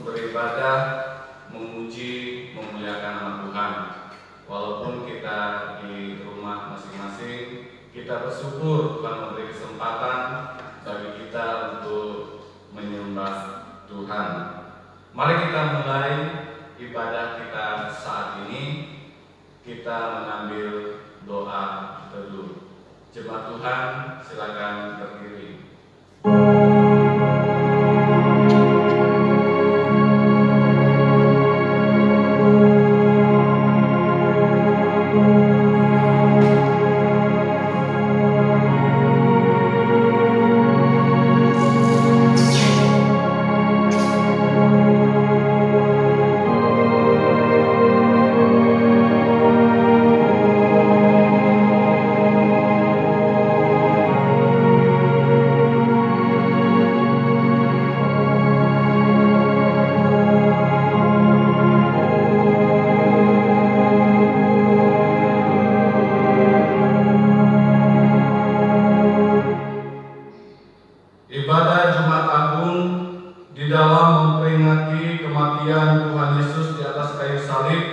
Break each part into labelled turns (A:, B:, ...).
A: beribadah, memuji, memuliakan nama Tuhan. Walaupun kita di rumah masing-masing, kita bersyukur Tuhan memberi kesempatan bagi kita untuk menyembah Tuhan. Mari kita mulai ibadah kita saat ini. Kita mengambil doa dulu. Jemaat Tuhan, silakan berdiri. Ibadah Jumat Agung di dalam memperingati kematian Tuhan Yesus di atas kayu salib,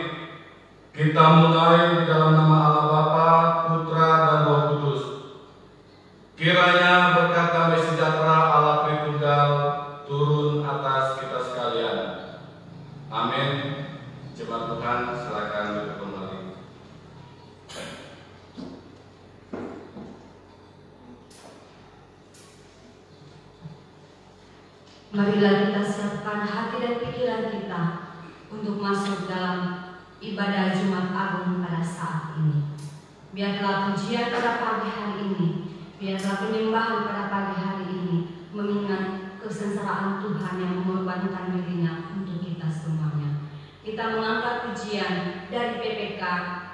A: kita mulai di dalam nama Allah Bapa, Putra, dan Roh Kudus. Kiranya berkat damai sejahtera Allah Tritunggal turun atas kita sekalian. Amin. Jemaat Tuhan, silakan duduk kembali.
B: Marilah kita siapkan hati dan pikiran kita untuk masuk dalam ibadah Jumat Agung pada saat ini. Biarlah pujian pada pagi hari ini, biarlah penyembahan pada pagi hari ini mengingat kesengsaraan Tuhan yang mengorbankan dirinya untuk kita semuanya. Kita mengangkat pujian dari PPK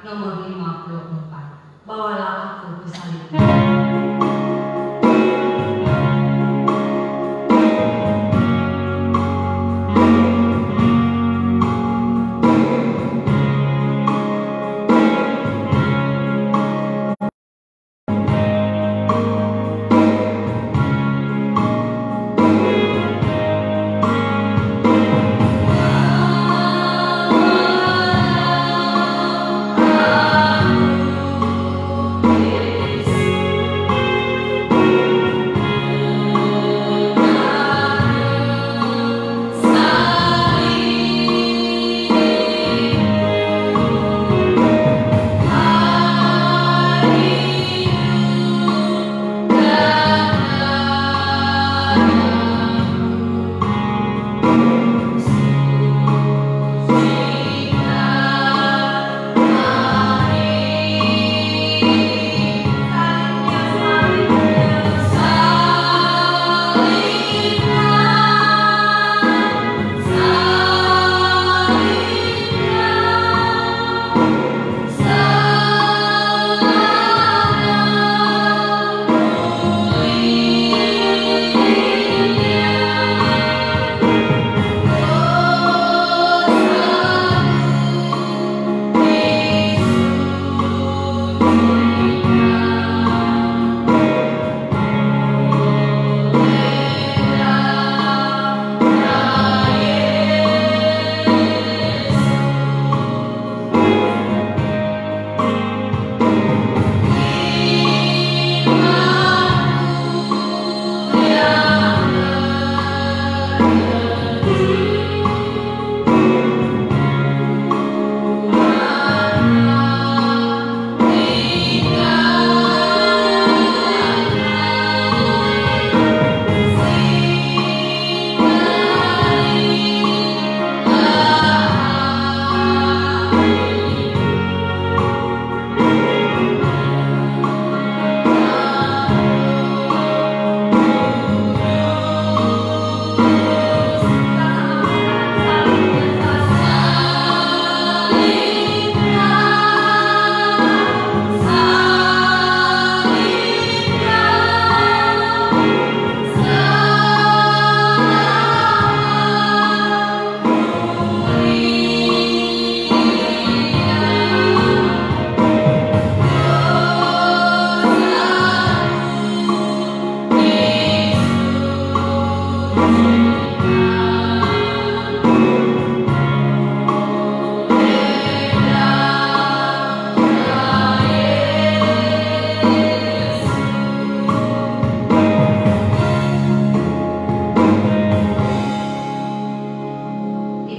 B: nomor 54. Bawalah aku ke salib.
C: Yesus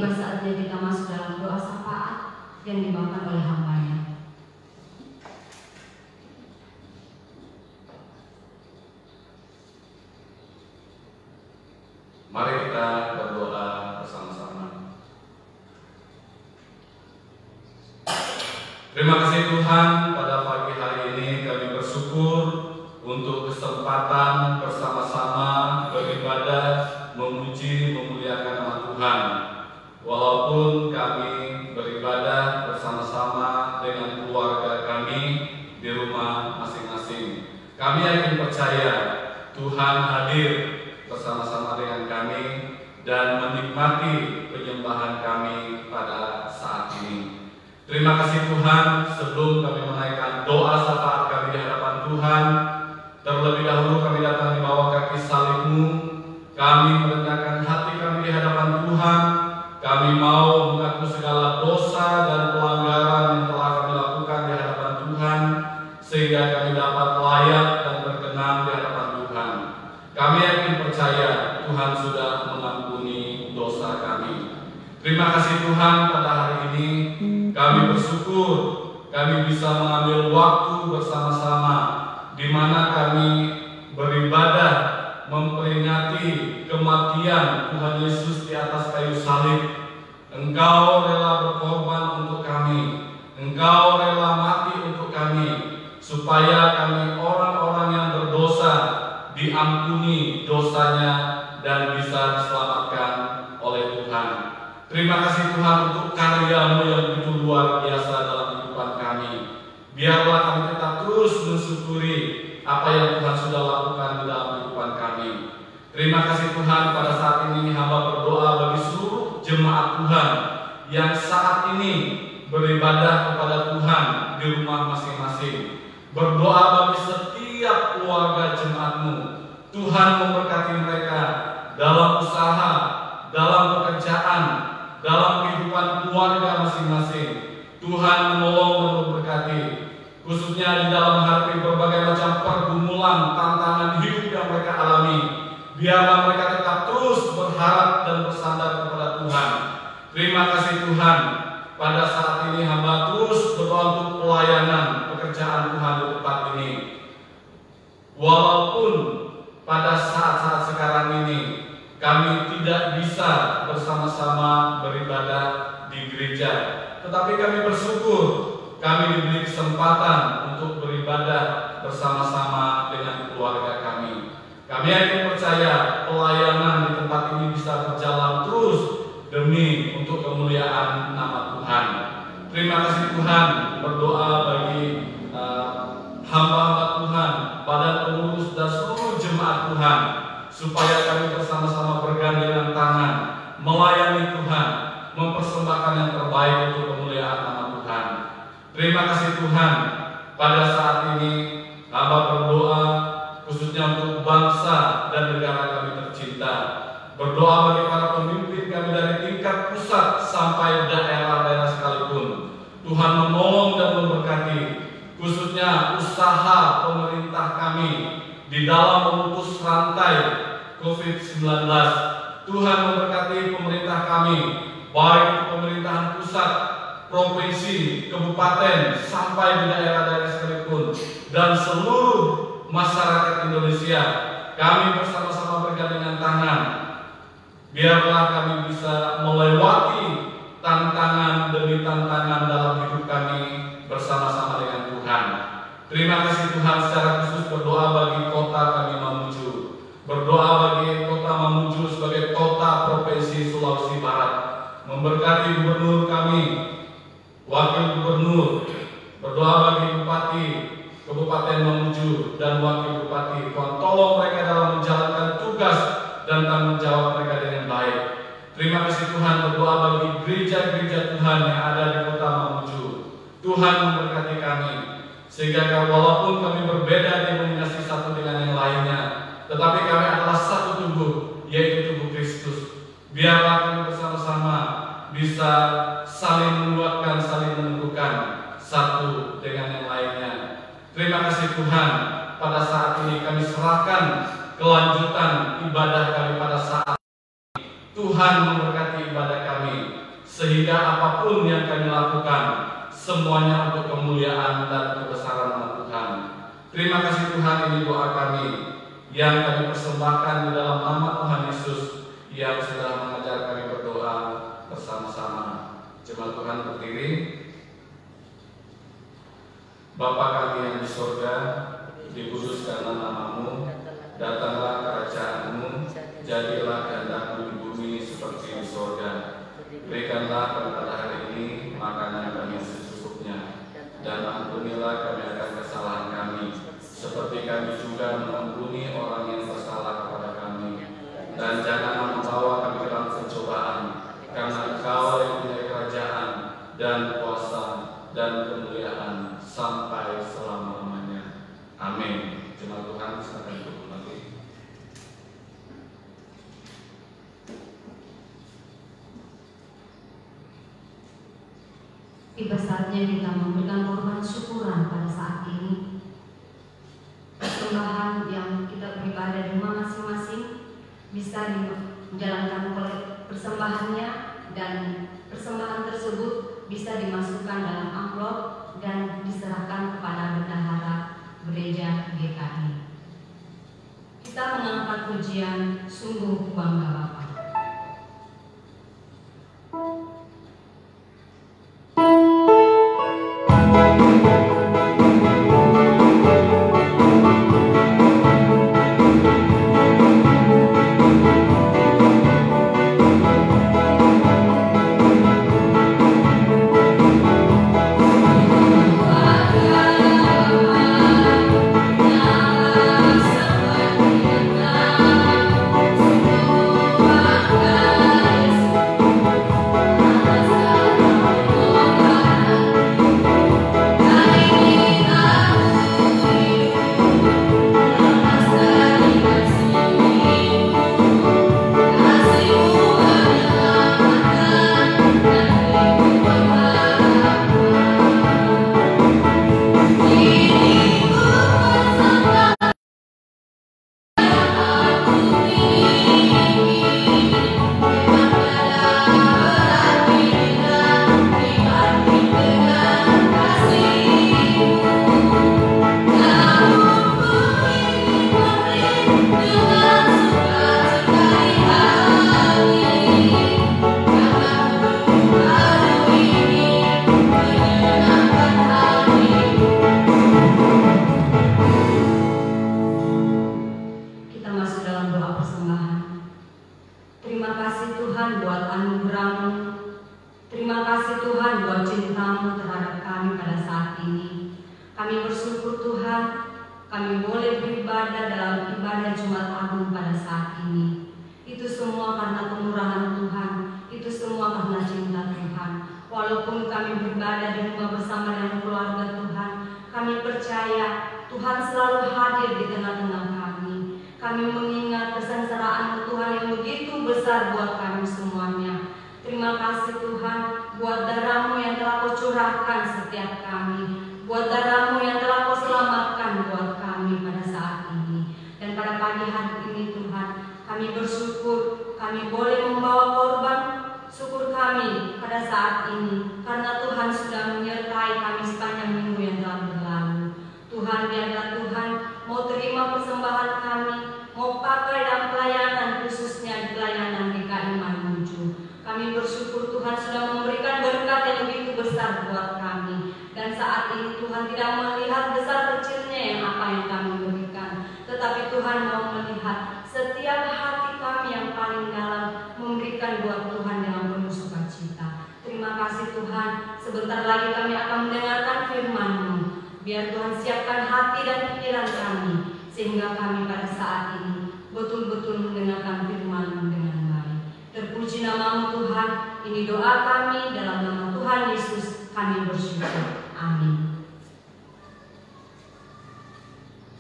B: tiba saatnya kita masuk dalam doa syafaat yang dibawakan oleh hamba-Nya.
A: Mari kita berdoa bersama-sama. Terima kasih Tuhan, pada pagi hari ini kami bersyukur untuk kesempatan bersama-sama beribadah, memuji, memuliakan nama Tuhan. Walaupun kami beribadah bersama-sama dengan keluarga kami di rumah masing-masing, kami yakin percaya Tuhan hadir bersama-sama dengan kami dan menikmati penyembahan kami pada saat ini. Terima kasih Tuhan, sebelum kami menaikkan doa syafaat kami di hadapan Tuhan, terlebih dahulu kami datang di bawah kaki salib-Mu. Kami merendahkan hati kami di hadapan Tuhan. Kami mau mengaku segala dosa dan pelanggaran yang telah kami lakukan di hadapan Tuhan, sehingga kami dapat layak dan berkenan di hadapan Tuhan. Kami yakin percaya Tuhan sudah mengampuni dosa kami. Terima kasih Tuhan, pada hari ini kami bersyukur kami bisa mengambil waktu bersama-sama di mana kami beribadah memperingati kematian Tuhan Yesus di atas kayu salib. Engkau rela berkorban untuk kami, Engkau rela mati untuk kami, supaya kami orang-orang yang berdosa diampuni dosanya dan bisa diselamatkan oleh Tuhan. Terima kasih Tuhan untuk karya-Mu yang begitu luar biasa dalam kehidupan kami. Biarlah kami tetap terus mensyukuri apa yang Tuhan sudah lakukan di dalam kehidupan kami. Terima kasih Tuhan, pada saat ini hamba berdoa bagi seluruh jemaat Tuhan yang saat ini beribadah kepada Tuhan di rumah masing-masing. Berdoa bagi setiap keluarga jemaat-Mu. Tuhan memberkati mereka dalam usaha, dalam pekerjaan, dalam kehidupan keluarga masing-masing. Tuhan menolong dan memberkati, khususnya di dalam hati berbagai macam pergumulan, tantangan hidup yang mereka alami. Biarlah mereka tetap terus berharap dan bersandar kepada Tuhan. Terima kasih Tuhan, pada saat ini hamba terus berdoa untuk pelayanan pekerjaan Tuhan di tempat ini. Walaupun pada saat-saat sekarang ini kami tidak bisa bersama-sama beribadah di gereja, tetapi kami bersyukur kami diberi kesempatan untuk beribadah bersama-sama dengan keluarga kami. Kami yakin percaya pelayanan di tempat ini bisa berjalan terus demi untuk kemuliaan nama Tuhan. Terima kasih Tuhan, berdoa bagi hamba-hamba Tuhan, badan pengurus dan seluruh jemaat Tuhan, supaya kami bersama-sama bergandengan tangan melayani Tuhan, mempersembahkan yang terbaik untuk kemuliaan nama Tuhan. Terima kasih Tuhan, pada saat ini hamba berdoa khususnya untuk bangsa dan negara kami tercinta. Berdoa bagi para pemimpin kami dari tingkat pusat sampai daerah-daerah sekalipun. Tuhan menolong dan memberkati, khususnya usaha pemerintah kami di dalam memutus rantai COVID-19. Tuhan memberkati pemerintah kami, baik itu pemerintahan pusat, provinsi, kabupaten, sampai di daerah-daerah sekalipun, dan seluruh masyarakat Indonesia. Kami bersama-sama bergandengan tangan. Biarlah kami bisa melewati tantangan demi tantangan dalam hidup kami bersama-sama dengan Tuhan. Terima kasih Tuhan, secara khusus berdoa bagi kota kami Mamuju. Berdoa bagi kota Mamuju sebagai kota provinsi Sulawesi Barat. Memberkati gubernur kami, wakil gubernur. Berdoa bagi bupati Kabupaten Mamuju dan wakil bupati. Tuhan tolong mereka dalam menjalankan tugas dan tanggung jawab mereka dengan baik. Terima kasih Tuhan, berdoa bagi gereja-gereja Tuhan yang ada di kota Mamuju. Tuhan memberkati kami, sehingga walaupun kami berbeda denominasi satu dengan yang lainnya, tetapi kami adalah satu tubuh, yaitu tubuh Kristus. Biarlah kami bersama-sama bisa saling menguatkan, saling menumbuhkan satu dengan yang lainnya. Terima kasih Tuhan, pada saat ini kami serahkan kelanjutan ibadah kami pada saat ini. Tuhan memberkati ibadah kami. sehingga apapun yang kami lakukan semuanya untuk kemuliaan dan kebesaran nama Tuhan. Terima kasih Tuhan, ini doa kami yang kami persembahkan di dalam nama Tuhan Yesus yang sudah mengajar kami berdoa bersama-sama. Jemaat Tuhan berdiri. Bapa kami yang di surga, dikuduskanlah nama-Mu, datanglah kerajaan-Mu, jadilah kehendak-Mu di bumi seperti di surga. Berikanlah pada hari ini makanan kami secukupnya, dan ampunilah kami akan kesalahan kami, seperti kami juga mengampuni orang yang bersalah kepada kami. Dan janganlah membawa kami ke dalam pencobaan, karena Engkau yang punya kerajaan dan kuasa dan kemuliaan sampai selama-lamanya. Amin. Jemaat Tuhan, silakan duduk lagi.
B: Tiba saatnya kita memberikan korban syukuran pada saat ini. Persembahan yang kita beribadah di rumah masing-masing bisa dijalankan oleh persembahannya, dan persembahan tersebut bisa dimasukkan dalam amplop dan diserahkan kepada bendahara gereja GKI. Kita mengangkat pujian Sungguh Bangga Bapa.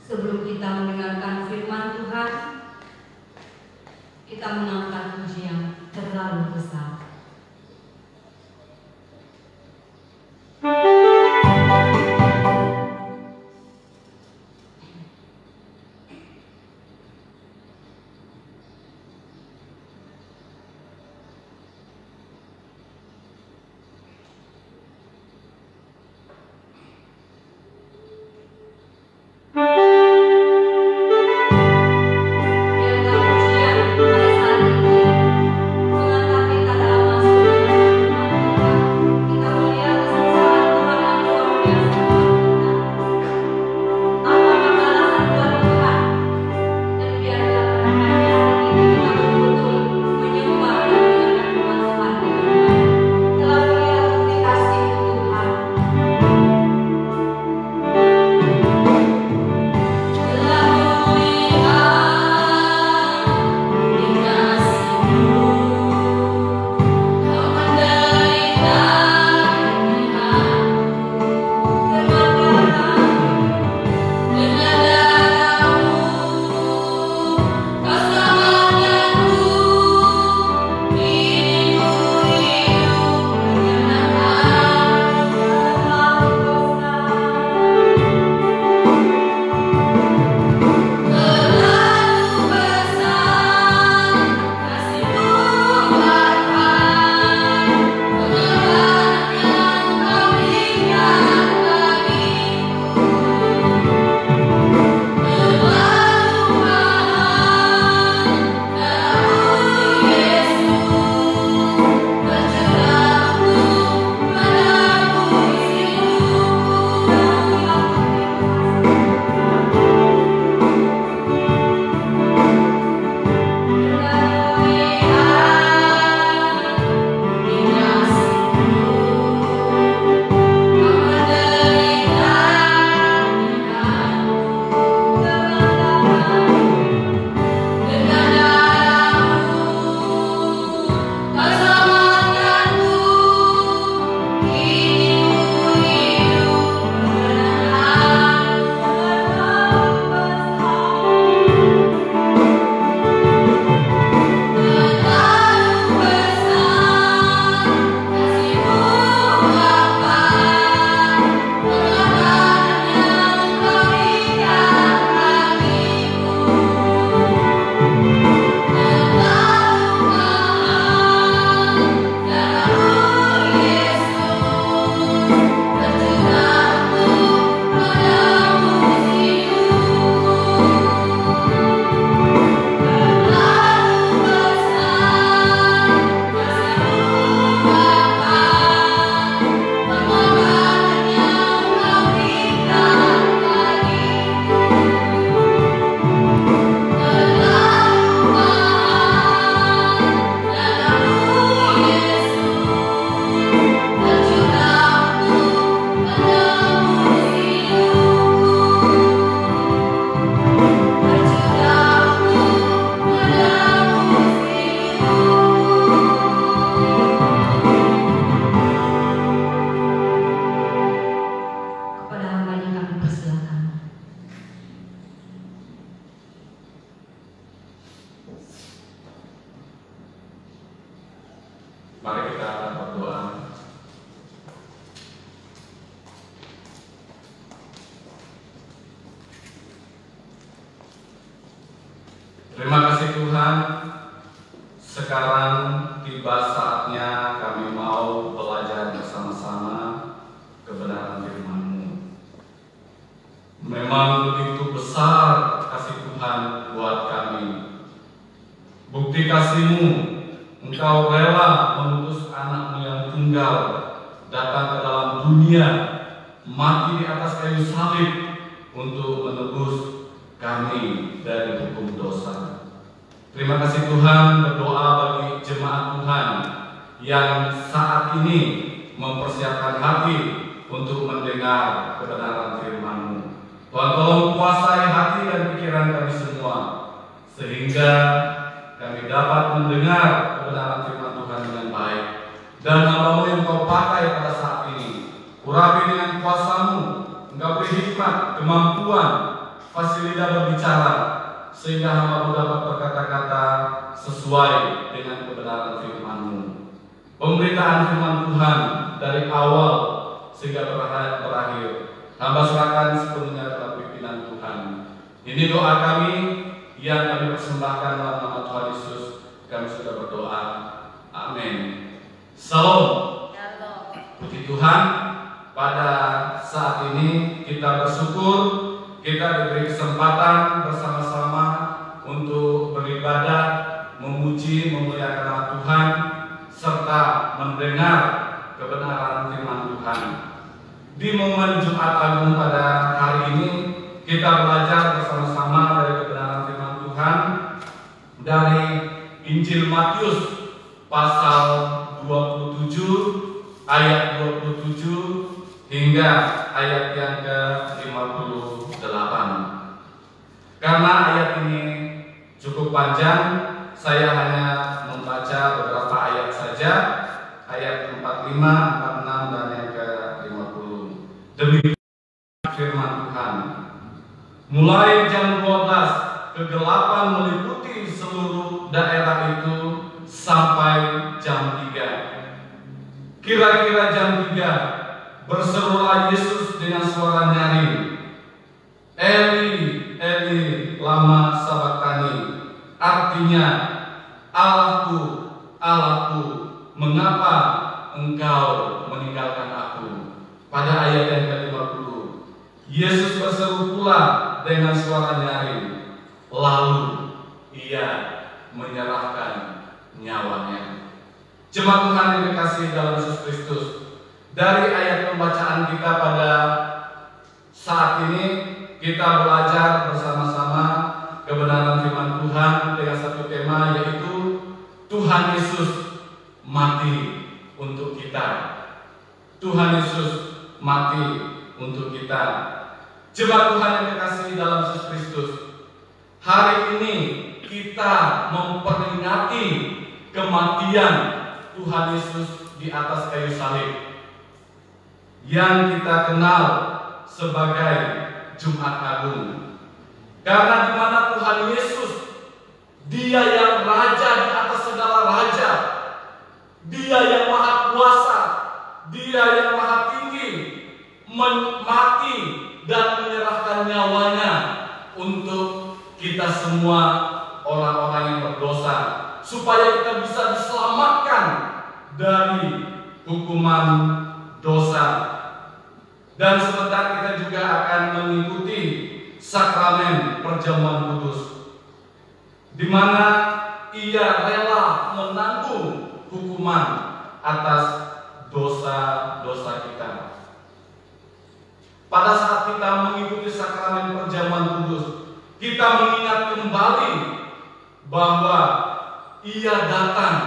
B: Sebelum kita mendengarkan firman Tuhan, kita mengangkat pujian terlalu besar.
A: tunggal datang ke dalam dunia, mati di atas kayu salib untuk menebus kami dari hukum dosa. Terima kasih Tuhan, berdoa bagi jemaat Tuhan yang saat ini mempersiapkan hati untuk mendengar kebenaran firman-Mu. Tuhan, tolong kuasai hati dan pikiran kami semua, sehingga kami dapat mendengar kebenaran firman Tuhan dengan baik. Dan hamba-Mu yang Kau pakai pada saat ini, urapi dengan kuasa-Mu, Engkau beri hikmat, kemampuan, fasilitas berbicara, sehingga hamba-Mu dapat berkata-kata sesuai dengan kebenaran firman-Mu. Pemberitaan firman Tuhan dari awal sehingga berakhir, hamba serahkan sepenuhnya dalam pimpinan Tuhan. Ini doa kami yang kami persembahkan dalam nama Tuhan Yesus. Kami sudah berdoa. Amin. Salam. Puji Tuhan, pada saat ini kita bersyukur kita diberi kesempatan bersama-sama untuk beribadah, memuji, memuliakan nama Tuhan, serta mendengar kebenaran firman Tuhan. Di momen Jumat Agung pada hari ini, kita belajar bersama-sama dari kebenaran firman Tuhan dari Injil Matius pasal 27 ayat 27 hingga ayat yang ke-58. Karena ayat ini cukup panjang, saya hanya membaca beberapa ayat saja, ayat 45, 46 dan yang ke-50. Demikian firman Tuhan. Mulai jam 12, kegelapan meliputi seluruh daerah itu sampai jam 3. Kira-kira jam 3, berserulah Yesus dengan suara nyaring, Eli, Eli, lama sabachthani. Artinya, Allahku, Allahku, mengapa engkau meninggalkan aku? Pada ayat yang ke-50, Yesus berseru pula dengan suara nyaring, lalu ia menyerahkan nyawanya. Jemaat Tuhan yang dikasihi dalam Yesus Kristus, dari ayat pembacaan kita pada saat ini, kita belajar bersama-sama kebenaran firman Tuhan dengan satu tema, yaitu Tuhan Yesus mati untuk kita. Tuhan Yesus mati untuk kita. Jemaat Tuhan yang dikasihi dalam Yesus Kristus, hari ini kita memperingati kematian Tuhan Yesus di atas kayu salib yang kita kenal sebagai Jumat Agung. Karena di mana Tuhan Yesus, Dia yang raja di atas segala raja, Dia yang maha kuasa, Dia yang maha tinggi, mati dan menyerahkan nyawanya untuk kita semua orang-orang yang berdosa, supaya kita bisa diselamatkan dari hukuman dosa. Dan sebentar kita juga akan mengikuti sakramen perjamuan kudus, di mana Ia rela menanggung hukuman atas dosa-dosa kita. Pada saat kita mengikuti sakramen perjamuan kudus, kita mengingat kembali bahwa Ia datang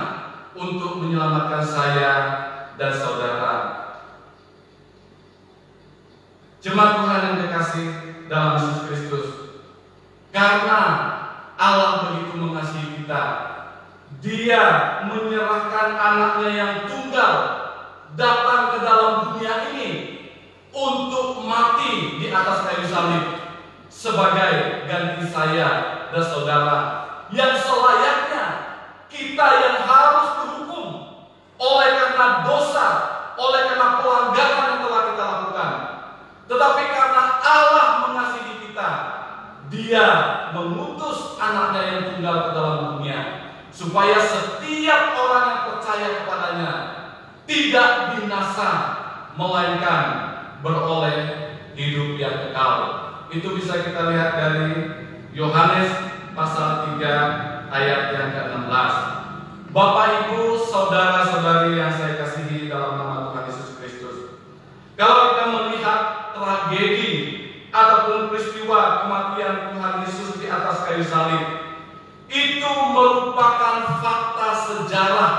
A: untuk menyelamatkan saya dan saudara. Jemaat Tuhan yang dikasihi dalam Yesus Kristus, karena Allah begitu mengasihi kita, Dia menyerahkan anaknya yang tunggal datang ke dalam dunia ini untuk mati di atas kayu salib sebagai ganti saya dan saudara, yang selayaknya kita yang harus dihukum oleh karena dosa, oleh karena pelanggaran yang telah kita lakukan. Tetapi karena Allah mengasihi kita, Dia mengutus anaknya yang tunggal ke dalam dunia, supaya setiap orang yang percaya kepadanya tidak binasa, melainkan beroleh hidup yang kekal. Itu bisa kita lihat dari Yohanes pasal 3 ayat yang ke-16. Bapak, Ibu, saudara-saudari yang saya kasihi dalam sejarah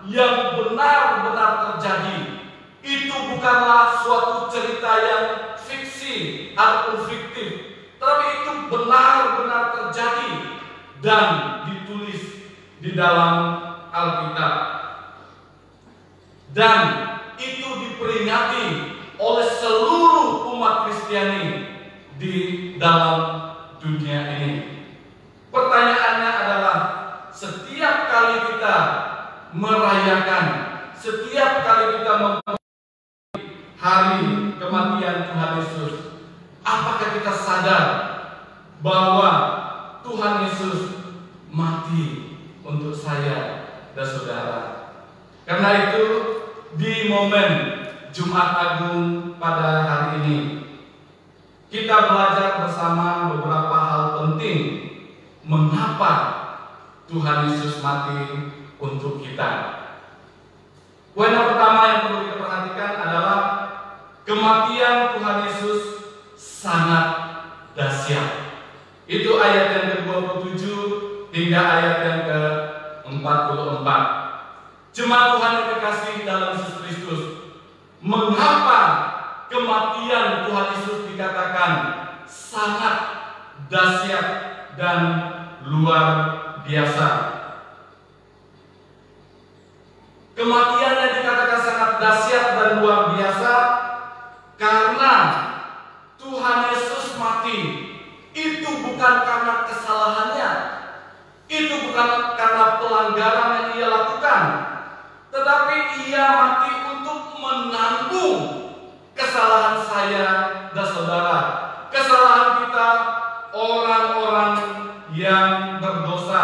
A: yang benar-benar terjadi. Itu bukanlah suatu cerita yang fiksi ataupun fiktif, tetapi itu benar-benar terjadi dan ditulis di dalam Alkitab. Dan itu diperingati oleh seluruh umat Kristiani di dalam dunia ini. Pertanyaannya adalah, setiap kali kita merayakan, setiap kali kita hari kematian Tuhan Yesus, apakah kita sadar bahwa Tuhan Yesus mati untuk saya dan saudara? Karena itu di momen Jumat Agung pada hari ini, kita belajar bersama beberapa hal penting mengapa Tuhan Yesus mati untuk kita. Poin yang pertama yang perlu kita perhatikan adalah kematian Tuhan Yesus sangat dahsyat. Itu ayat yang ke-27 hingga ayat yang ke-44. Jemaat Tuhan yang terkasih dalam Yesus Kristus, mengapa kematian Tuhan Yesus dikatakan sangat dahsyat dan luar biasa? Kematiannya dikatakan sangat dahsyat dan luar biasa karena Tuhan Yesus mati itu bukan karena kesalahannya, itu bukan karena pelanggaran yang ia lakukan, tetapi ia mati untuk menanggung kesalahan saya dan saudara, kesalahan kita, orang-orang yang berdosa.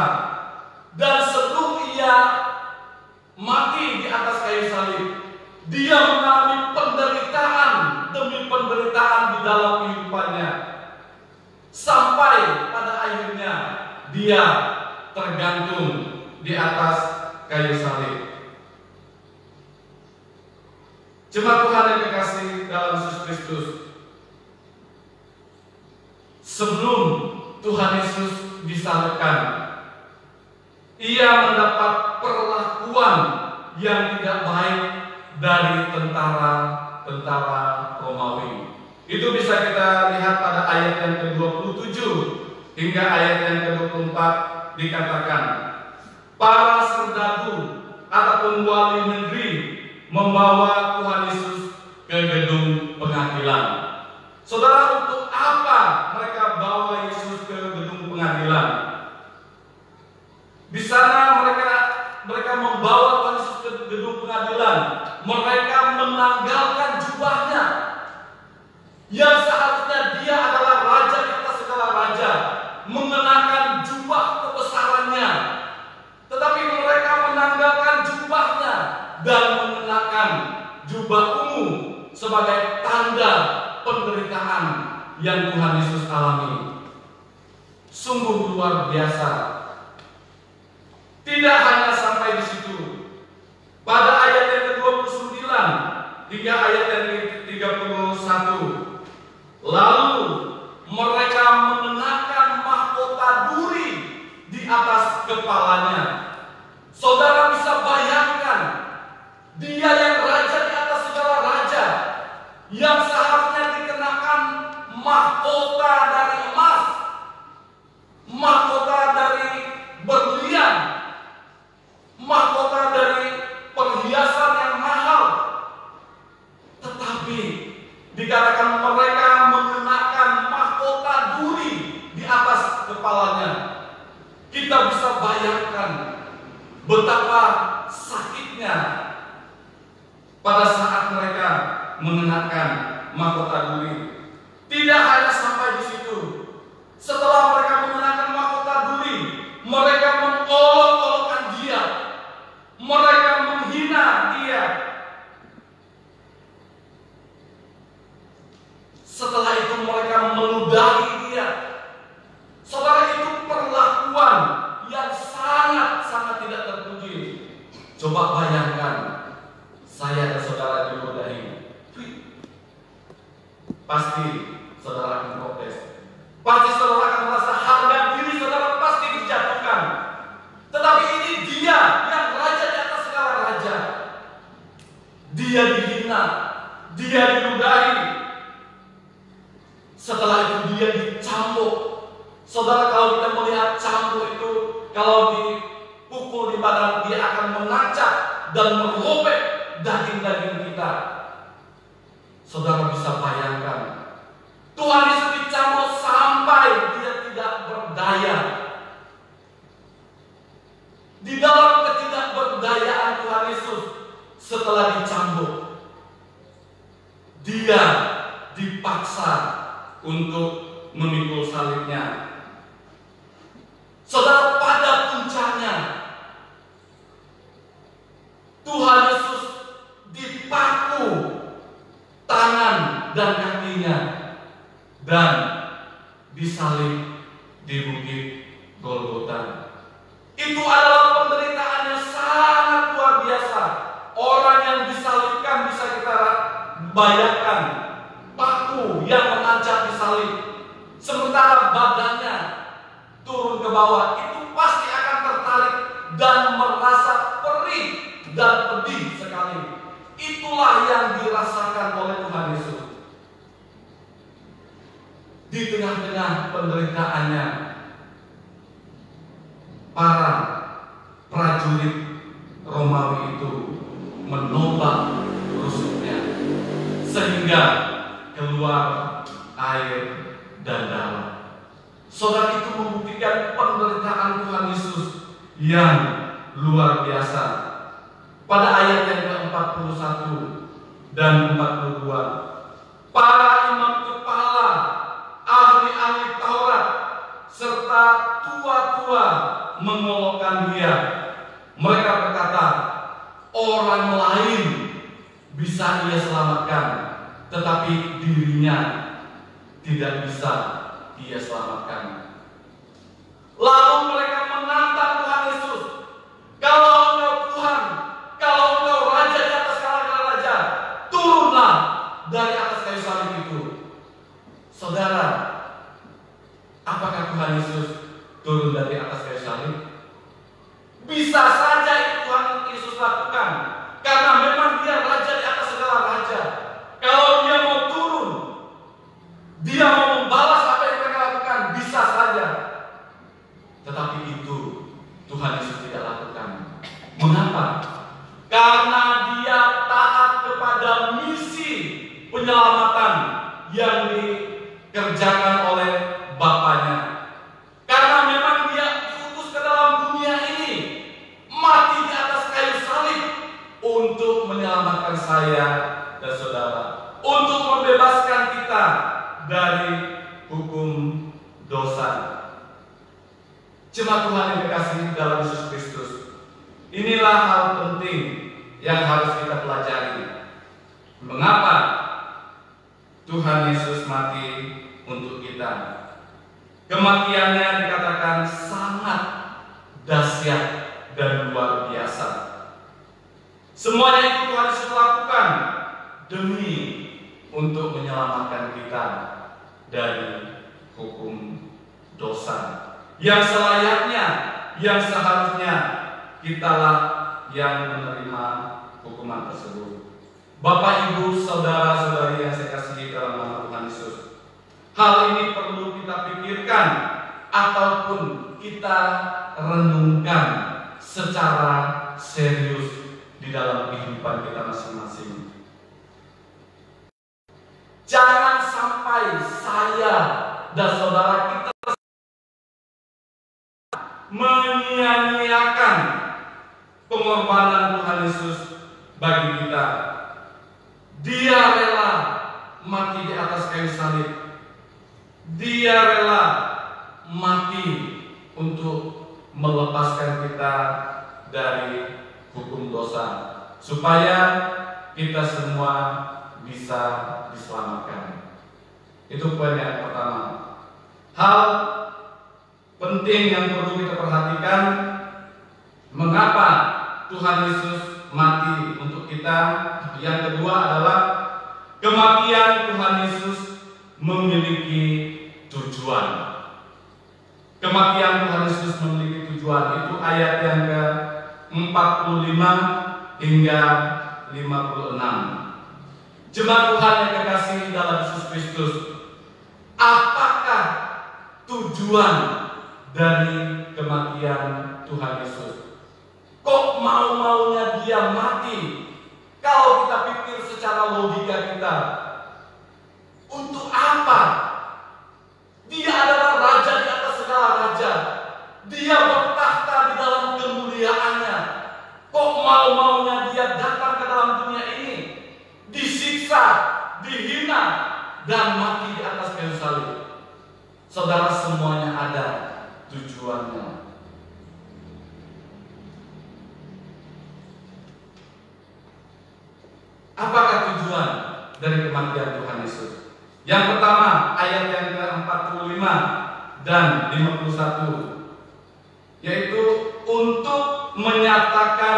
A: Dan sebelum ia mati di atas kayu salib, dia mengalami penderitaan demi penderitaan di dalam kehidupannya, sampai pada akhirnya dia tergantung di atas kayu salib. Jemaat Tuhan yang terkasih dalam Yesus Kristus, sebelum Tuhan Yesus disalibkan, ia mendapat perlakuan yang tidak baik dari tentara Romawi. Itu bisa kita lihat pada ayat yang ke-27 hingga ayat yang ke-24, dikatakan, para serdadu ataupun wali negeri membawa Tuhan Yesus ke gedung pengadilan. Saudara, untuk apa mereka bawa Yesus ke gedung pengadilan? Di sana mereka membawa Tuhan Yesus ke gedung pengadilan. Mereka menanggalkan jubahnya, yang seharusnya dia adalah raja di atas segala raja, mengenakan jubah kebesarannya. Tetapi mereka menanggalkan jubahnya dan mengenakan jubah ungu sebagai tanda penderitaan yang Tuhan Yesus alami. Sungguh luar biasa. Tidak hanya sampai di situ. Pada ayat yang ke-29 hingga ayat yang ke-31, lalu mereka mengenakan mahkota duri di atas kepalanya. Saudara bisa bayangkan, dia yang raja di atas segala raja, yang seharusnya dikenakan mahkota dari emas, mahkota dari berlian, mahkota dari perhiasan yang mahal, tetapi dikatakan mereka mengenakan mahkota duri di atas kepalanya. Kita bisa bayangkan betapa sakitnya pada saat mereka mengenakan mahkota duri. Tidak hanya sampai di situ. Setelah mereka mengenakan mahkota duri, mereka mengolok-olokkan dia, mereka menghina dia. Setelah itu mereka meludahi dia. Saudara, itu perlakuan yang sangat-sangat tidak terpuji. Coba bayangkan, saya dan saudara diludahi. Pasti saudara akan protes. Pasti saudara akan merasa harga diri saudara pasti dijatuhkan. Tetapi ini dia yang dia dihina, dia diludahi. Setelah itu dia dicambuk. Saudara, kalau kita melihat cambuk itu, kalau dipukul di badan, dia akan mengacak dan merobek daging-daging kita. Saudara bisa bayangkan, Tuhan Yesus dicambuk sampai dia tidak berdaya. Di dalam ketidakberdayaan Tuhan Yesus, setelah dicambuk, dia dipaksa untuk memikul salibnya. Saudara, pada puncaknya Tuhan Yesus dipaku tangan dan kakinya dan disalib di bukit Golgota. Itu adalah penderitaan yang sangat luar biasa. Orang yang disalibkan bisa kita bayangkan, paku yang menancap di salib, sementara badannya turun ke bawah, itu pasti akan tertarik dan merasa perih dan pedih sekali. Itulah yang dirasakan oleh Tuhan Yesus. Di tengah-tengah penderitaannya, para prajurit Romawi itu menobak rusuknya sehingga keluar air dan darah. Saudara, itu membuktikan penderitaan Tuhan Yesus yang luar biasa. Pada ayat yang ke-41 dan 42, para imam kepala, ahli-ahli Taurat, serta tua-tua mengolokkan dia. Mereka berkata, orang lain bisa ia selamatkan, tetapi dirinya tidak bisa ia selamatkan. Lalu mereka menantang Tuhan Yesus, kalau engkau Tuhan, kalau engkau Raja di atas segala raja, turunlah dari atas kayu salib itu. Saudara, apakah Tuhan Yesus turun dari atas kayu salib? Bisa saja itu Tuhan Yesus lakukan, karena memang dia Raja di atas segala raja. Kalau dia mau turun, dia mau membalas apa yang mereka lakukan, bisa saja. Tetapi itu Tuhan Yesus tidak lakukan. Mengapa? Karena dia taat kepada misi penyelamatan yang dikerjakan oleh Bapaknya. Karena memang dia diutus ke dalam dunia ini, mati di atas kayu salib untuk menyelamatkan saya dan saudara, untuk membebaskan kita dari hukum dosa. Jemaat Tuhan yang dikasihi dalam Yesus Kristus, inilah hal penting yang harus kita pelajari. Mengapa Tuhan Yesus mati untuk kita? Kematiannya dikatakan sangat dahsyat dan luar biasa. Semuanya itu Tuhan Yesus lakukan demi untuk menyelamatkan kita dari hukum dosa. Yang selayaknya, yang seharusnya kitalah yang menerima hukuman tersebut. Bapak, Ibu, saudara-saudari yang saya kasihi dalam nama Tuhan Yesus, hal ini perlu kita pikirkan ataupun kita renungkan secara serius di dalam kehidupan kita masing-masing. Jangan sampai saya dan saudara kita menyia-nyiakan pengorbanan Tuhan Yesus bagi kita. Dia rela mati di atas kayu salib. Dia rela mati untuk melepaskan kita dari hukum dosa, supaya kita semua bisa diselamatkan. Itu poin yang pertama. Hal penting yang perlu kita perhatikan, mengapa Tuhan Yesus mati untuk kita. Yang kedua adalah kematian Tuhan Yesus memiliki tujuan. Kematian Tuhan Yesus memiliki tujuan. Itu ayat yang ke-45 hingga 56. Jemaat Tuhan yang kekasihi dalam Yesus Kristus, apakah tujuan dari kematian Tuhan Yesus? Kok mau-maunya dia mati? Kalau kita pikir secara logika kita, untuk apa? Dia adalah raja di atas segala raja. Dia bertakhta di dalam kemuliaannya. Kok mau-maunya dia datang ke dalam dunia ini, disiksa, dihina, dan mati di atas kayu salib? Saudara, semuanya ada tujuannya. Apakah tujuan dari kematian Tuhan Yesus? Yang pertama, ayat yang ke-45 dan 51, yaitu untuk menyatakan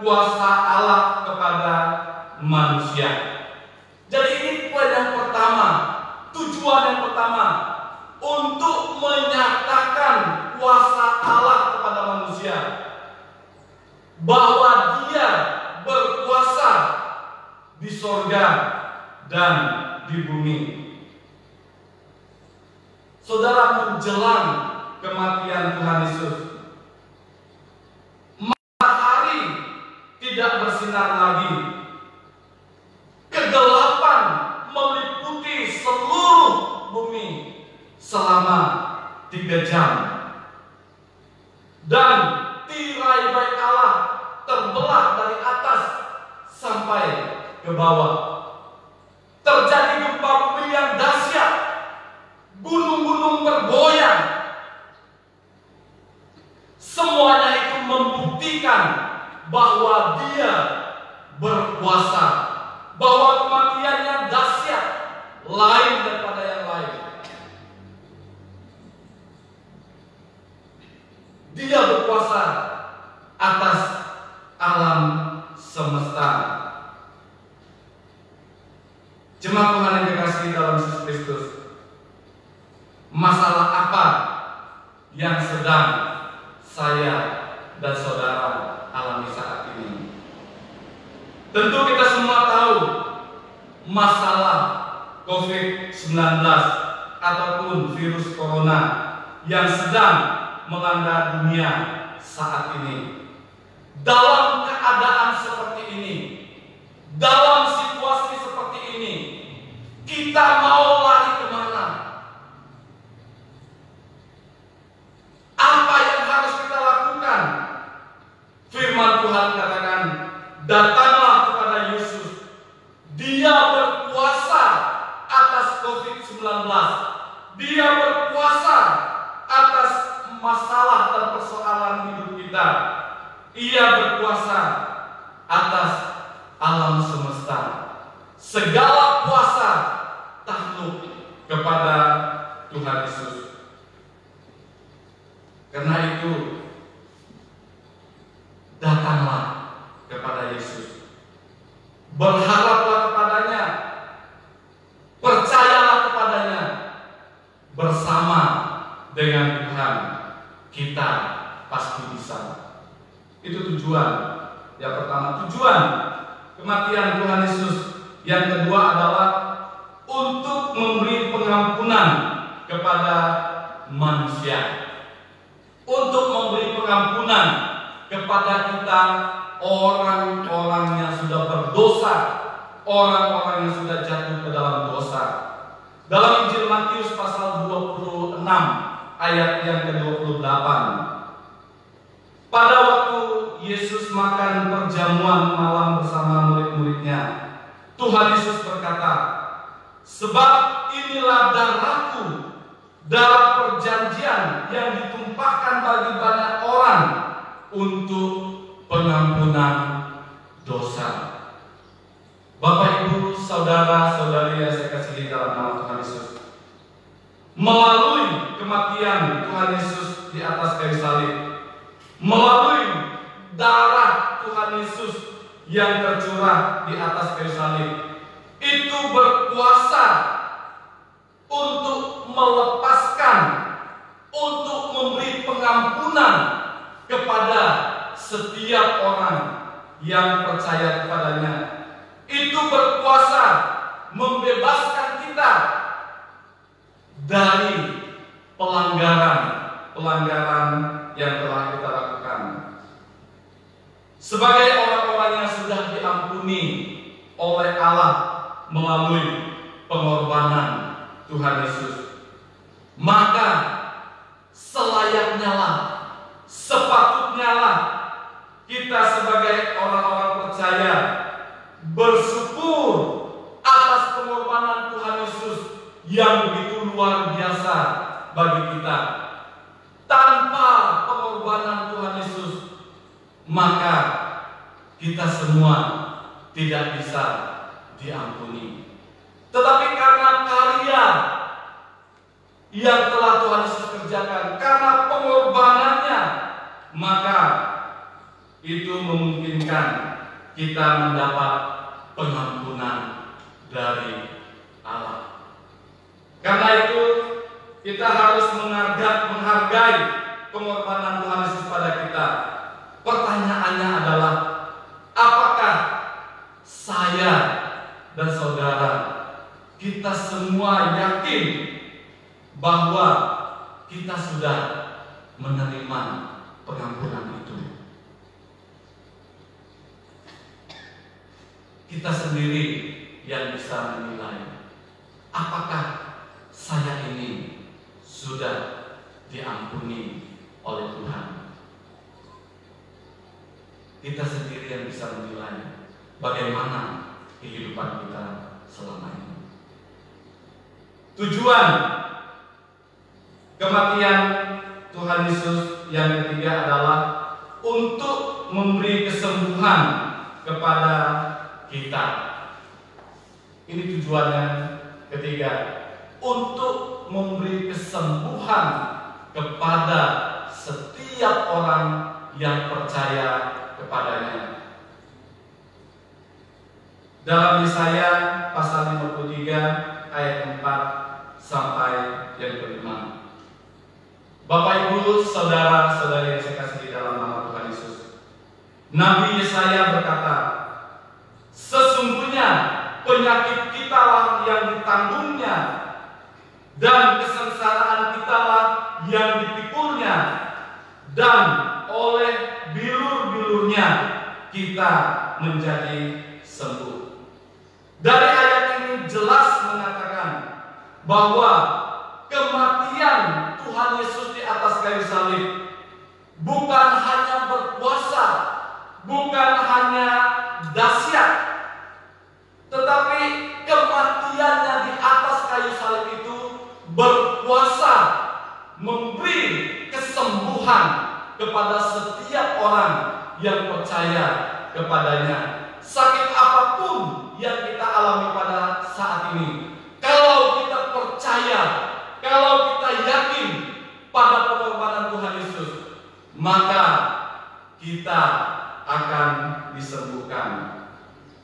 A: kuasa Allah kepada manusia. Jadi ini poin yang pertama, tujuan yang pertama, untuk menyatakan kuasa Allah kepada manusia, bahwa Dia berkuasa di sorga dan di bumi. Saudara, menjelang kematian Tuhan Yesus, matahari tidak bersinar lagi. Kegelapan meliputi seluruh bumi selama 3 jam. Dan tirai baik Allah terbelah dari atas sampai ke bawah. Terjadi gempa bumi yang dahsyat, gunung-gunung bergoyang. Semuanya itu membuktikan bahwa Dia berkuasa, bahwa kematiannya dahsyat, lain daripada yang lain. Dia berkuasa atas alam semesta. Jemaat Tuhan yang dikasihi dalam Yesus Kristus, masalah apa yang sedang saya dan saudara alami saat ini? Tentu kita semua tahu masalah COVID-19 ataupun virus corona yang sedang melanda dunia saat ini. Dalam keadaan seperti ini, dalam situasi seperti ini, kita mau lari kemana? Apa yang harus kita lakukan? Firman Tuhan katakan, datanglah kepada Yesus. Dia berkuasa atas COVID-19. Dia berkuasa atas masalah dan persoalan hidup kita. Ia berkuasa atas alam semesta. Segala kuasa takluk kepada Tuhan Yesus. Karena itu, datanglah kepada Yesus. Berharaplah kepadanya. Percayalah kepadanya. Bersama dengan Tuhan, kita pasti bisa. Itu tujuan. Yang pertama, tujuan kematian Tuhan Yesus. Yang kedua adalah untuk memberi pengampunan kepada manusia. Untuk memberi pengampunan kepada kita, orang-orang yang sudah berdosa, orang-orang yang sudah jatuh ke dalam dosa. Dalam Injil Matius pasal 26 ayat yang ke-28, pada waktu Yesus makan perjamuan malam bersama murid-muridnya, Tuhan Yesus berkata, sebab inilah darahku, darah perjanjian yang ditumpahkan bagi banyak orang untuk pengampunan dosa. Bapak, Ibu, saudara-saudari yang saya kasihi dalam nama Tuhan Yesus, melalui kematian Tuhan Yesus di atas kayu salib, melalui darah Tuhan Yesus yang tercurah di atas kayu salib, itu berkuasa untuk melepaskan, untuk memberi pengampunan kepada setiap orang yang percaya kepadanya. Itu berkuasa membebaskan kita dari pelanggaran yang telah kita lakukan. Sebagai orang-orang yang sudah diampuni oleh Allah melalui pengorbanan Tuhan Yesus, maka selayaknya lah, sepatutnya lah kita sebagai orang-orang percaya bersyukur atas pengorbanan Tuhan Yesus yang begitu luar biasa bagi kita. Tanpa pengorbanan Tuhan Yesus, maka kita semua tidak bisa diampuni. Tetapi karena karya yang telah Tuhan Yesus kerjakan, karena pengorbanannya, maka itu memungkinkan kita mendapat pengampunan dari Allah. Karena itu kita harus menghargai pengorbanan Tuhan Yesus pada kita. Pertanyaannya adalah, apakah saya dan saudara, kita semua yakin bahwa kita sudah menerima pengampunan itu? Kita sendiri yang bisa menilai, apakah saya ini sudah diampuni oleh Tuhan. Kita sendiri yang bisa menilai bagaimana kehidupan kita selama ini. Tujuan kematian Tuhan Yesus yang ketiga adalah untuk memberi kesembuhan kepada kita. Ini tujuannya ketiga, untuk memberi kesembuhan kepada setiap orang yang percaya kepadanya. Dalam Yesaya pasal 53 ayat 4 sampai yang kelima. Bapak Ibu, saudara-saudari yang saya kasih di dalam nama Tuhan Yesus, Nabi Yesaya berkata, sesungguhnya penyakit kita lah yang ditanggungnya, dan kesengsaraan kita lah yang dipikulnya, dan oleh bilur-bilurnya kita menjadi sembuh. Dari ayat ini jelas mengatakan bahwa kematian Tuhan Yesus di atas kayu salib bukan hanya berkuasa, bukan hanya dahsyat, tetapi kematiannya di atas kayu salib itu berkuasa memberi kesembuhan kepada setiap orang yang percaya kepadanya. Sakit apapun yang kita alami pada saat ini, kalau kita percaya, kalau kita yakin pada pengorbanan Tuhan Yesus, maka kita akan disembuhkan.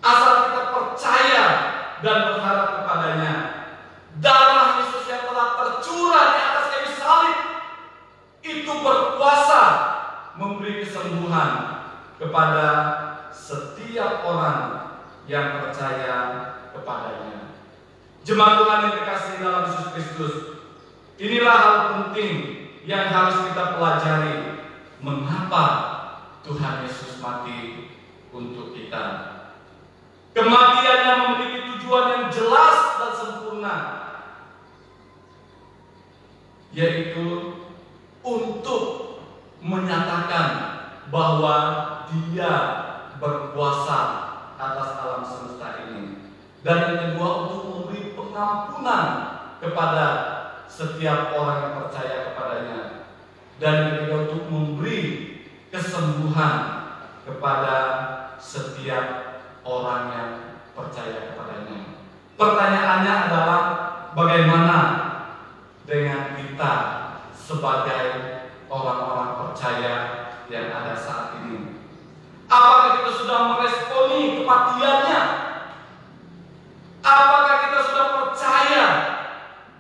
A: Asal kita percaya dan berharap kepadanya. Darah Yesus yang telah tercurah di atas kayu salib itu berkuasa memberi kesembuhan kepada setiap orang yang percaya kepadanya. Jemaat Tuhan yang terkasih dalam Yesus Kristus, inilah hal penting yang harus kita pelajari. Mengapa Tuhan Yesus mati untuk kita? Kematiannya memiliki tujuan yang jelas dan sempurna, yaitu untuk menyatakan bahwa Dia berkuasa atas alam semesta ini, dan yang kedua untuk memberi pengampunan kepada setiap orang yang percaya kepadanya, dan yang ketiga untuk memberi kesembuhan kepada setiap orang yang percaya kepadanya. Pertanyaannya adalah, bagaimana dengan kita sebagai orang-orang percaya yang ada saat ini? Apakah kita sudah meresponi kematiannya? Apakah kita sudah percaya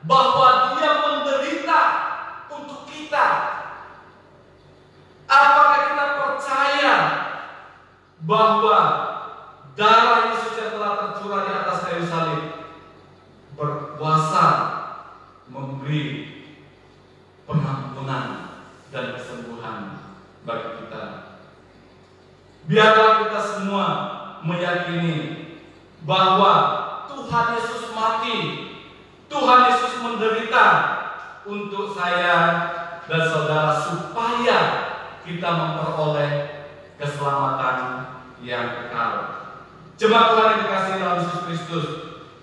A: bahwa Dia menderita untuk kita? Apakah kita percaya bahwa bersembunyi di atas kayu salib berkuasa memberi pengampunan dan kesembuhan bagi kita. Biarlah kita semua meyakini bahwa Tuhan Yesus mati, Tuhan Yesus menderita untuk saya dan saudara supaya kita memperoleh keselamatan yang kekal. Jemaat Tuhan yang dikasihi dalam Yesus Kristus,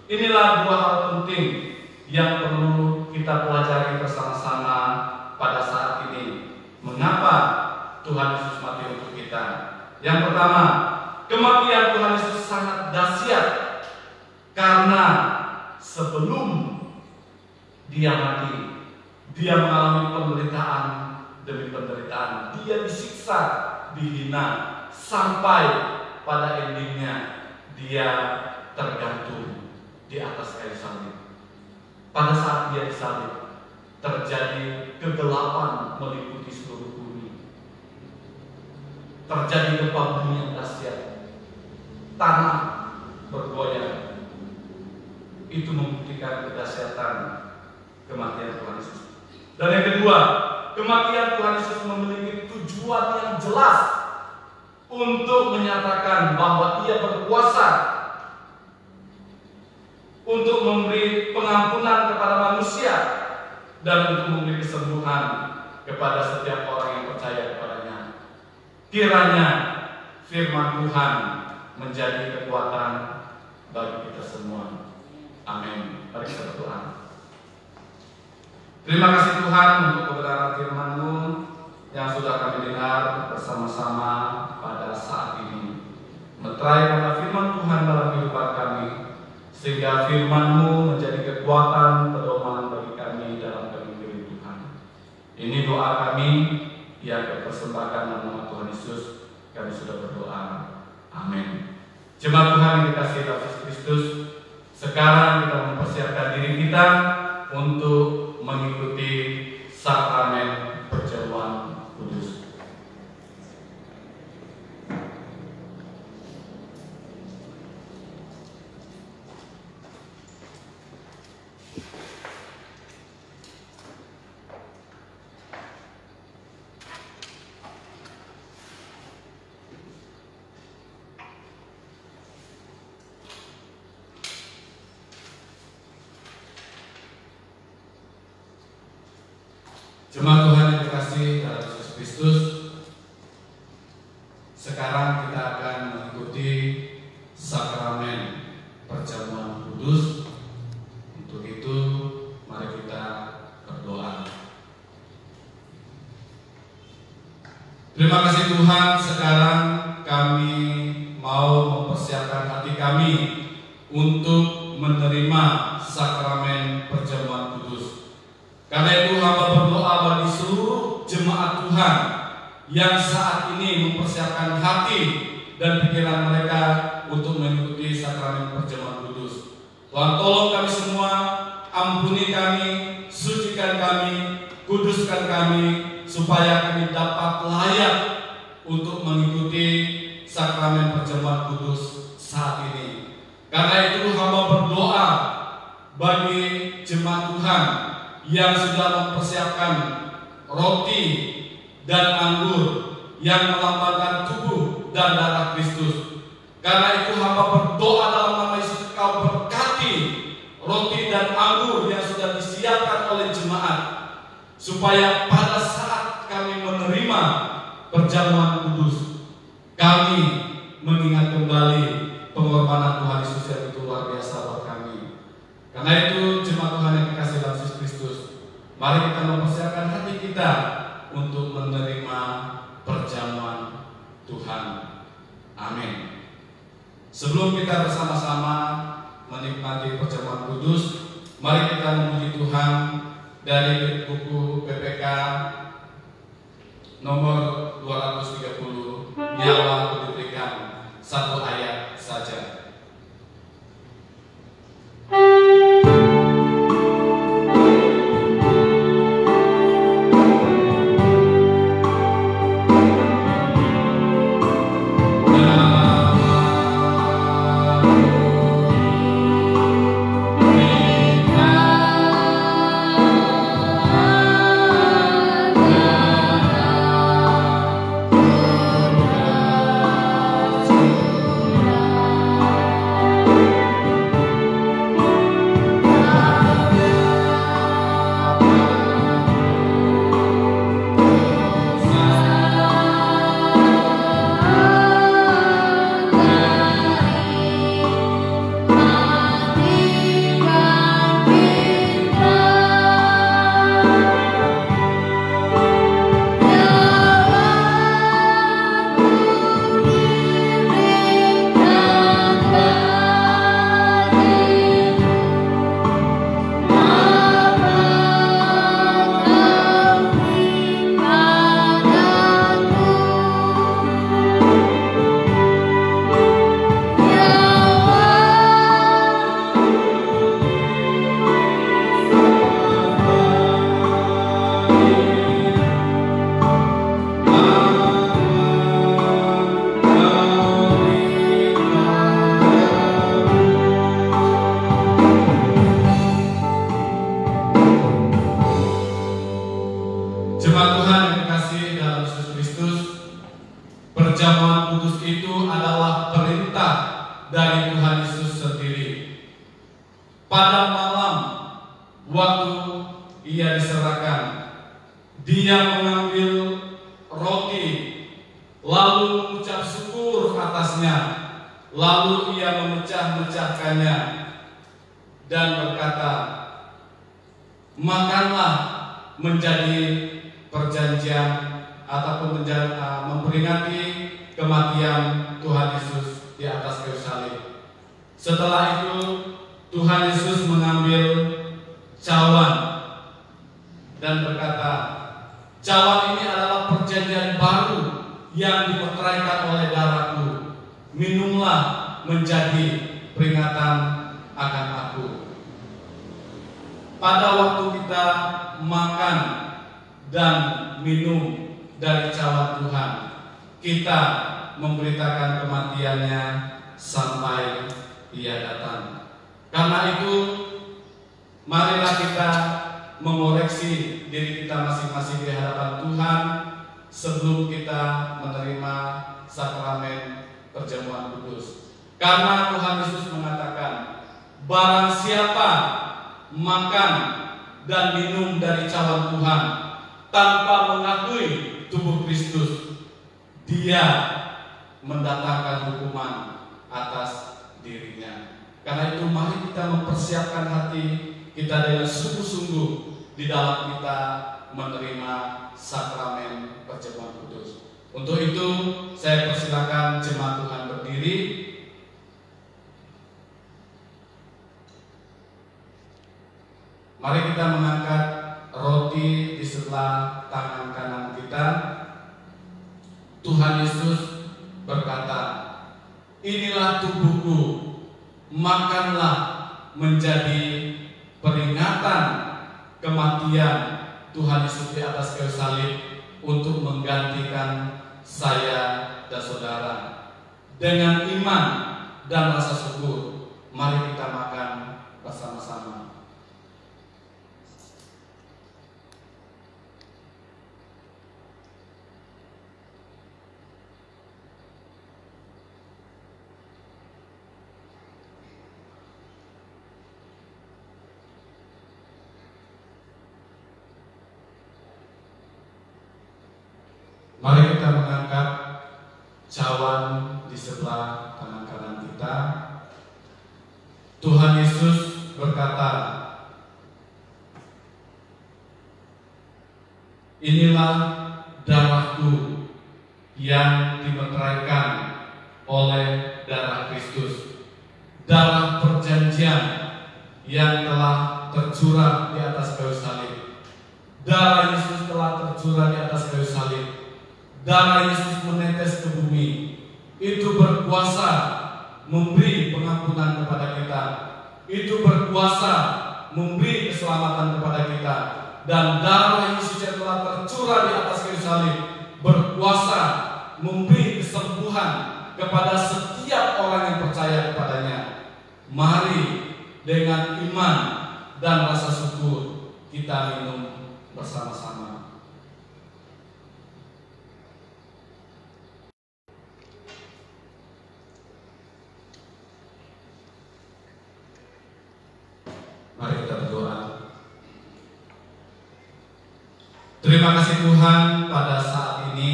A: inilah dua hal penting yang perlu kita pelajari bersama-sama pada saat ini. Mengapa Tuhan Yesus mati untuk kita? Yang pertama, kematian Tuhan Yesus sangat dahsyat karena sebelum Dia mati, Dia mengalami penderitaan demi penderitaan. Dia disiksa, dihina, sampai pada endingnya Dia tergantung di atas kayu salib. Pada saat Dia disalib, terjadi kegelapan meliputi seluruh bumi. Terjadi gempa bumi yang dahsyat, tanah bergoyang. Itu membuktikan kedahsyatan kematian Tuhan Yesus. Dan yang kedua, kematian Tuhan Yesus memiliki tujuan yang jelas untuk menyatakan bahwa Dia berkuasa untuk memberi pengampunan kepada manusia dan untuk memberi kesembuhan kepada setiap orang yang percaya kepadanya. Kiranya firman Tuhan menjadi kekuatan bagi kita semua. Amin. Mari kita berdoa. Terima kasih Tuhan untuk kebenaran firman-Mu yang sudah kami dengar bersama-sama pada saat ini. Meterai kata firman Tuhan dalam kehidupan kami, sehingga firman-Mu menjadi kekuatan pedoman bagi kami dalam kami Tuhan. Ini doa kami yang dipersembahkan dalam nama Tuhan Yesus. Kami sudah berdoa. Amin. Jemaat Tuhan yang dikasihi dalam Yesus Kristus, sekarang kita mempersiapkan diri kita untuk mengikuti sakramen perjamuan kudus. Jemaat Tuhan yang dikasihi dalam Yesus Kristus, sekarang kita akan mengikuti sakramen perjamuan kudus. Untuk itu, mari kita berdoa. Terima kasih Tuhan, sekarang kami mau mempersiapkan hati kami untuk menerima sakramen perjamuan kudus. Karena itu hamba berdoa bagi seluruh jemaat Tuhan yang saat ini mempersiapkan hati dan pikiran mereka untuk mengikuti sakramen perjamuan kudus. Tuhan, tolong kami semua, ampuni kami, sucikan kami, kuduskan kami, supaya kami dapat layak untuk mengikuti sakramen perjamuan kudus saat ini. Karena itu hamba berdoa bagi jemaat Tuhan yang sudah mempersiapkan roti dan anggur yang melambangkan tubuh dan darah Kristus. Karena itu hamba berdoa dalam nama Yesus, Kau berkati roti dan anggur yang sudah disiapkan oleh jemaat, supaya pada saat kami menerima perjamuan kudus, kami mengingat kembali pengorbanan Tuhan Yesus yang itu luar biasa buat kami. Karena itu jemaat Tuhan yang dikasihi dalam Yesus Kristus, mari kita mempersiapkan hati kita untuk menerima perjamuan Tuhan. Amin. Sebelum kita bersama-sama menikmati perjamuan kudus, mari kita memuji Tuhan dari buku PPK nomor 230, Nyawa Diberikan, satu ayat saja. sendiri. Pada malam waktu ia diserahkan, dia mengambil roti, lalu mengucap syukur atasnya, lalu ia memecah-mecahkannya dan berkata, "Makanlah menjadi perjanjian ataupun memperingati kematian Tuhan Yesus di atas kayu salib." Setelah itu Tuhan Yesus mengambil cawan dan berkata, "Cawan ini adalah perjanjian baru yang dimeteraikan oleh darahku. Minumlah menjadi peringatan akan aku." Pada waktu kita makan dan minum dari cawan Tuhan, kita memberitakan kematiannya sampai ia datang. Karena itu, marilah kita mengoreksi diri kita masing-masing di hadapan Tuhan sebelum kita menerima sakramen perjamuan kudus. Karena Tuhan Yesus mengatakan, "Barang siapa makan dan minum dari cawan Tuhan tanpa mengakui tubuh Kristus, dia mendatangkan hukuman atas dirinya." Karena itu mari kita mempersiapkan hati kita dengan sungguh-sungguh di dalam kita menerima sakramen perjamuan kudus. Untuk itu saya persilakan jemaat Tuhan berdiri. Mari kita mengangkat roti di sebelah tangan kanan kita. Tuhan Yesus berkata, "Inilah tubuhku, makanlah menjadi peringatan kematian Tuhan Yesus di atas kayu salib untuk menggantikan saya dan saudara." Dengan iman dan rasa syukur, mari kita makan bersama-sama. Mari kita mengangkat cawan di sebelah kanan kanan kita. Tuhan Yesus berkata, "Inilah darahku yang dimeteraikan oleh darah Kristus, darah perjanjian yang telah tercurah di atas kayu salib." Darah Yesus telah tercurah di atas kayu salib. Darah Yesus menetes ke bumi. Itu berkuasa memberi pengampunan kepada kita. Itu berkuasa memberi keselamatan kepada kita. Dan darah Yesus yang telah tercurah di atas kayu salib berkuasa memberi kesembuhan kepada setiap orang yang percaya kepadanya. Mari dengan iman dan rasa syukur kita minum bersama-sama. Mari kita berdoa. Terima kasih Tuhan, pada saat ini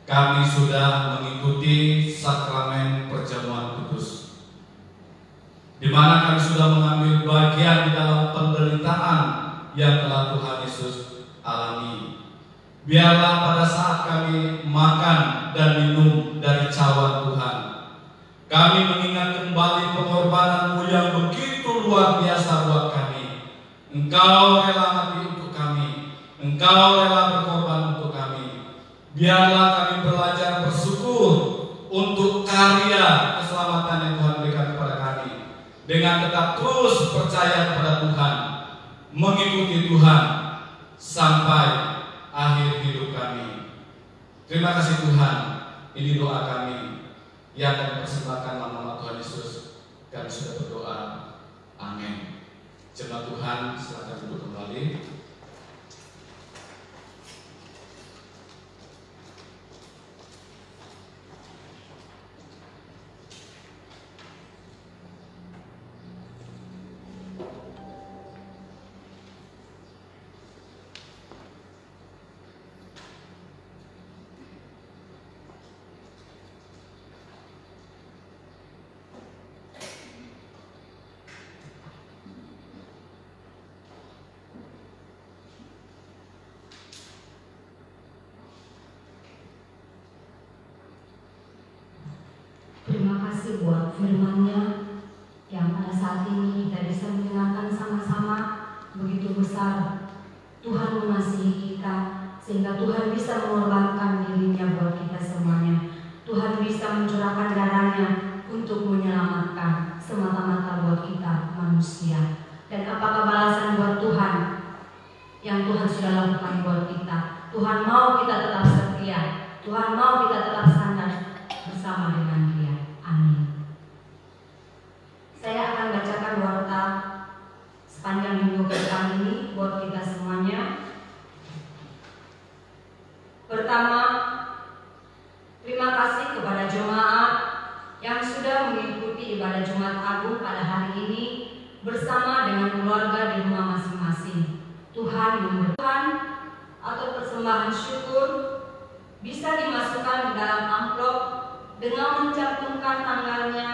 A: kami sudah mengikuti sakramen perjamuan kudus, di mana kami sudah mengambil bagian di dalam penderitaan yang telah Tuhan Yesus alami. Biarlah pada saat kami makan dan minum dari cawan Tuhan, kami mengingat kembali pengorbanan-Mu yang begitu luar biasa buat kami. Engkau rela mati untuk kami, Engkau rela berkorban untuk kami. Biarlah kami belajar bersyukur untuk karya keselamatan yang Tuhan berikan kepada kami, dengan tetap terus percaya kepada Tuhan, mengikuti Tuhan sampai akhir hidup kami. Terima kasih Tuhan. Ini doa kami yang kami persembahkan dalam nama Tuhan Yesus. Kami sudah berdoa. Amin. Jemaat Tuhan, silakan duduk kembali.
B: firman-Nya yang pada saat ini kita bisa mendengarkan sama-sama begitu besar. Tuhan mengasihi kita sehingga Tuhan bisa mengorbankan dirinya buat kita semuanya. Tuhan bisa mencurahkan darahnya untuk menyelamatkan semata-mata buat kita manusia. Dan apakah balasan buat Tuhan yang Tuhan sudah lakukan buat kita? Tuhan mau kita tetap setia. Tuhan mau kita tetap sandar bersama dengan Dia. Amin. Saya akan bacakan warta sepanjang minggu ke depan ini buat kita semuanya. Pertama, terima kasih kepada jemaat yang sudah mengikuti ibadah Jumat Agung pada hari ini bersama dengan keluarga di rumah masing-masing. Tuhan memberkati atau persembahan syukur bisa dimasukkan ke dalam amplop dengan mencantumkan tanggalnya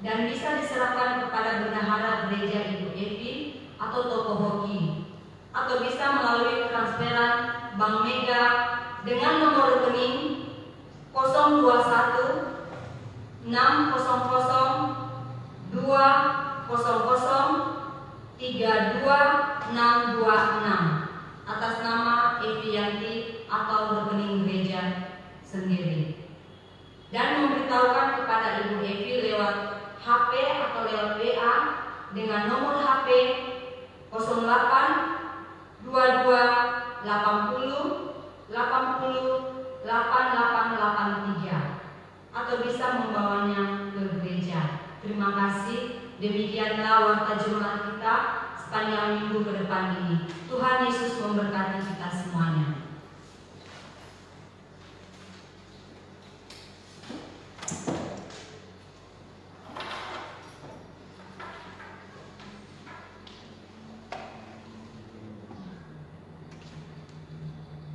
B: dan bisa diserahkan kepada bendahara gereja Ibu Evi atau toko hoki, atau bisa melalui transferan Bank Mega dengan nomor rekening 021 600 200 32626 atas nama Evianti atau rekening gereja sendiri, dan memberitahukan kepada Ibu Evi lewat HP atau lewat WA dengan nomor HP 08 22 80 80 8883, atau bisa membawanya ke gereja. Terima kasih. Demikianlah warta jemaat kita sepanjang minggu ke depan ini. Tuhan Yesus memberkati kita semuanya.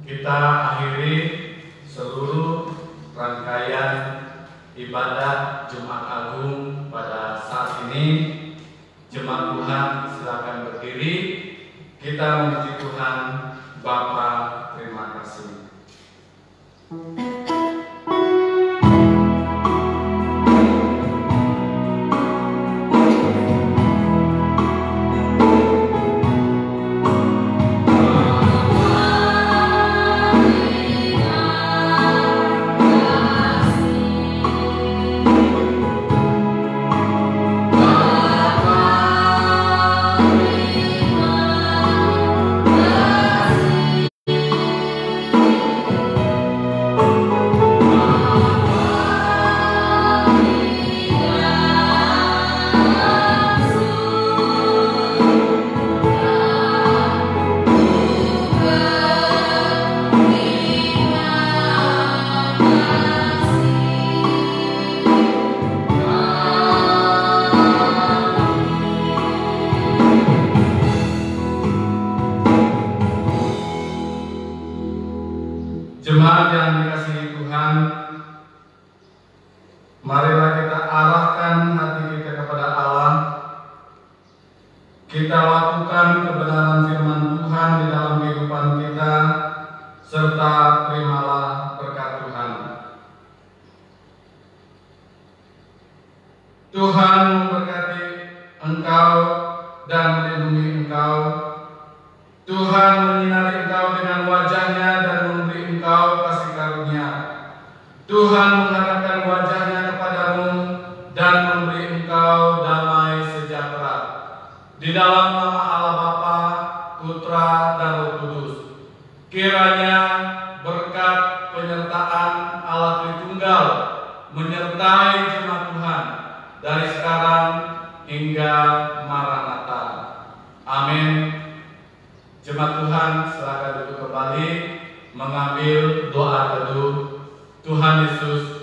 A: Kita akhiri seluruh rangkaian ibadah Jumat Agung pada saat ini. Jemaat Tuhan silakan berdiri. Kita memuji Tuhan. Bapa, terima kasih. Jemaat yang dikasihi Tuhan, marilah kita arahkan hati kita kepada Allah. Kita lakukan kebenaran firman Tuhan di dalam kehidupan kita, serta terimalah berkat Tuhan. Tuhan memberkati engkau dan melindungi engkau. Tuhan menyinari engkau dengan wajah-Nya dan memberi engkau kasih karunia. Tuhan menghadapkan wajah-Nya kepadamu dan memberi engkau damai sejahtera. Di dalam nama Allah Bapa, Putra, dan Roh Kudus, kiranya berkat penyertaan Allah Tritunggal menyertai jemaat Tuhan dari sekarang hingga Maranatha. Amin. Jemaat Tuhan, silakan duduk kembali mengambil doa teduh. Tuhan Yesus